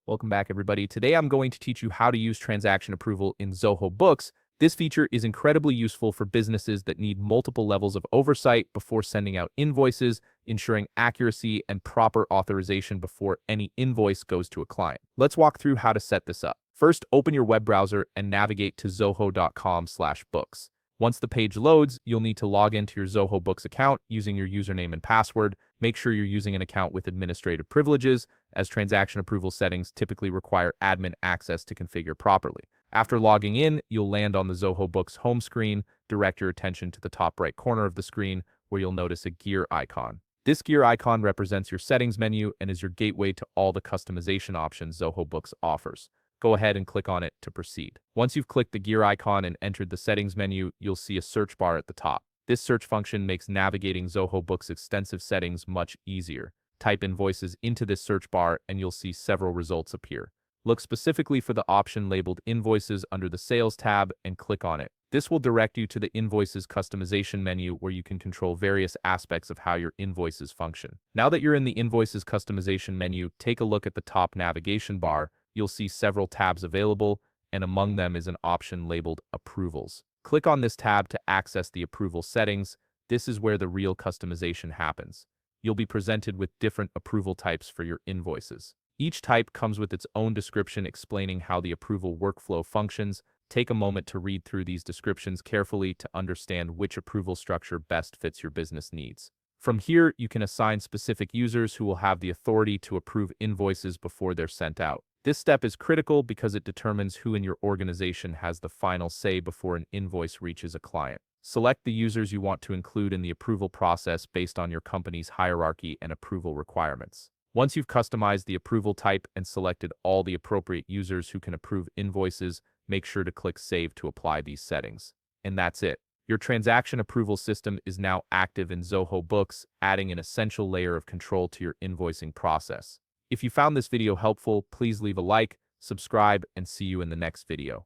Welcome back, everybody. Today I'm going to teach you how to use transaction approval in Zoho Books. This feature is incredibly useful for businesses that need multiple levels of oversight before sending out invoices, ensuring accuracy and proper authorization before any invoice goes to a client. Let's walk through how to set this up. First, open your web browser and navigate to zoho.com/books. Once the page loads, you'll need to log into your Zoho Books account using your username and password. Make sure you're using an account with administrative privileges, as transaction approval settings typically require admin access to configure properly. After logging in, you'll land on the Zoho Books home screen. Direct your attention to the top right corner of the screen, where you'll notice a gear icon. This gear icon represents your settings menu and is your gateway to all the customization options Zoho Books offers. Go ahead and click on it to proceed. Once you've clicked the gear icon and entered the settings menu, you'll see a search bar at the top. This search function makes navigating Zoho Books' extensive settings much easier. Type invoices into this search bar and you'll see several results appear. Look specifically for the option labeled Invoices under the Sales tab and click on it. This will direct you to the Invoices customization menu, where you can control various aspects of how your invoices function. Now that you're in the Invoices customization menu, take a look at the top navigation bar. You'll see several tabs available, and among them is an option labeled Approvals. Click on this tab to access the approval settings. This is where the real customization happens. You'll be presented with different approval types for your invoices. Each type comes with its own description explaining how the approval workflow functions. Take a moment to read through these descriptions carefully to understand which approval structure best fits your business needs. From here, you can assign specific users who will have the authority to approve invoices before they're sent out. This step is critical because it determines who in your organization has the final say before an invoice reaches a client. Select the users you want to include in the approval process based on your company's hierarchy and approval requirements. Once you've customized the approval type and selected all the appropriate users who can approve invoices, make sure to click Save to apply these settings. And that's it. Your transaction approval system is now active in Zoho Books, adding an essential layer of control to your invoicing process. If you found this video helpful, please leave a like, subscribe, and see you in the next video.